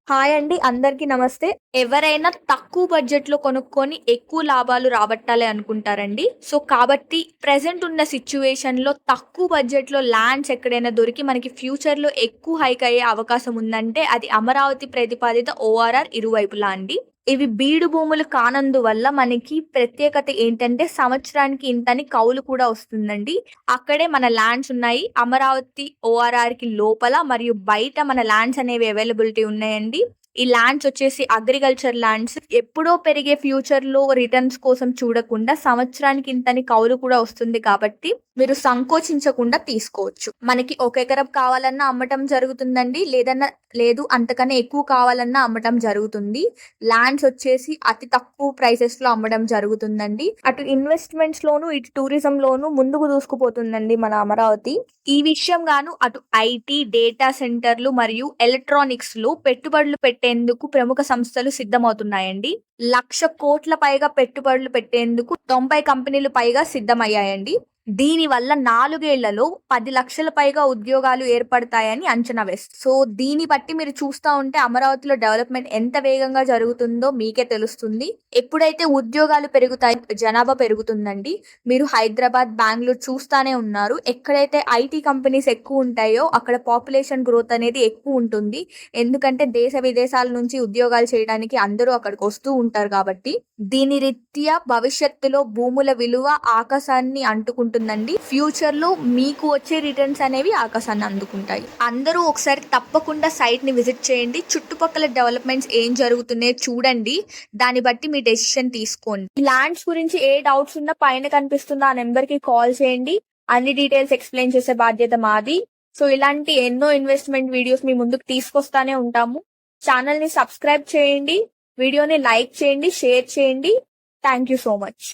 Hi అండి. అందరికీ నమస్తే. ఎవరైనా తక్కువ బడ్జెట్‌లో కొనుక్కొని ఎక్కువ లాభాలు రాబట్టాలి అనుకుంటారండి. కాబట్టి ప్రెజెంట్ ఉన్న సిట్యుయేషన్‌లో తక్కువ బడ్జెట్‌లో ల్యాండ్స్ ఎక్కడైనా దొరికి మనకి ఫ్యూచర్‌లో ఎక్కువ హైక్ అయ్యే అవకాశం ఉందంటే అది అమరావతి ప్రతిపాదిత ఓఆర్ఆర్ ఇరువైపులా అండి. ఇవి బీడు భూములు కానందువల్ల మనకి ప్రత్యేకత ఏంటంటే సంవత్సరానికి ఇంతని కౌలు కూడా వస్తుందండి. అక్కడే మన ల్యాండ్స్ ఉన్నాయి. అమరావతి ఓఆర్ఆర్‌కి లోపల మరియు బయట మన ల్యాండ్స్ అనేవి అవైలబిలిటీ ఉన్నాయండి. ఈ ల్యాండ్స్ వచ్చేసి అగ్రికల్చర్ ల్యాండ్స్. ఎప్పుడో పెరిగే ఫ్యూచర్‌లో రిటర్న్స్ కోసం చూడకుండా సంవత్సరానికి ఇంతని కౌలు కూడా వస్తుంది కాబట్టి మీరు సంకోచించకుండా తీసుకోవచ్చు. మనకి ఒక ఎకరం కావాలన్నా అమ్మటం జరుగుతుందండి. లేదు అంతకన్నా ఎక్కువ కావాలన్నా అమ్మటం జరుగుతుంది. ల్యాండ్స్ వచ్చేసి అతి తక్కువ ప్రైసెస్‌లో అమ్మడం జరుగుతుందండి. అటు ఇన్వెస్ట్‌మెంట్స్ లోను, ఇటు టూరిజం లోను ముందుకు దూసుకుపోతుందండి మన అమరావతి. ఈ విషయం గాను అటు ఐటీ, డేటా సెంటర్‌లు మరియు ఎలక్ట్రానిక్స్‌లో పెట్టుబడులు పెట్టేందుకు ప్రముఖ సంస్థలు సిద్ధమవుతున్నాయండి. 1,00,00,000,00,000 పైగా పెట్టుబడులు పెట్టేందుకు 90 కంపెనీలు పైగా సిద్ధమయ్యాయండి. దీనివల్ల 4 ఏళ్లలో 10,00,000 పైగా ఉద్యోగాలు ఏర్పడతాయని అంచనా సో దీన్ని బట్టి మీరు చూస్తా ఉంటే అమరావతిలో డెవలప్‌మెంట్ ఎంత వేగంగా జరుగుతుందో మీకే తెలుస్తుంది. ఎప్పుడైతే ఉద్యోగాలు పెరుగుతాయో జనాభా పెరుగుతుందండి. మీరు హైదరాబాద్, బెంగుళూరు చూస్తానే ఉన్నారు. ఎక్కడైతే ఐటీ కంపెనీస్ ఎక్కువ ఉంటాయో అక్కడ పాపులేషన్ గ్రోత్ అనేది ఎక్కువ ఉంటుంది. ఎందుకంటే దేశ విదేశాల నుంచి ఉద్యోగాలు చేయడానికి అందరూ అక్కడికి వస్తూ ఉంటారు కాబట్టి. దీని రీత్యా భవిష్యత్తులో భూముల విలువ ఆకాశాన్ని అంటుకుంటుందండి. ఫ్యూచర్ లో మీకు వచ్చే రిటర్న్స్ అనేవి ఆకాశాన్ని అందుకుంటాయి. అందరూ ఒకసారి తప్పకుండా సైట్ ని విజిట్ చేయండి. చుట్టుపక్కల డెవలప్మెంట్స్ ఏం జరుగుతున్నాయో చూడండి. దాన్ని బట్టి మీ డెసిషన్ తీసుకోండి. ఈ ల్యాండ్స్ గురించి ఏ డౌట్స్ ఉన్నా పైన కనిపిస్తున్న ఆ నెంబర్ కి కాల్ చేయండి. అన్ని డీటెయిల్స్ ఎక్స్ప్లెయిన్ చేసే బాధ్యత మాది. ఇలాంటి ఎన్నో ఇన్వెస్ట్మెంట్ వీడియోస్ మీ ముందుకు తీసుకొస్తానే ఉంటాము. ఛానల్ ని సబ్స్క్రైబ్ చేయండి. వీడియోని లైక్ చేయండి, షేర్ చేయండి. Thank you so much.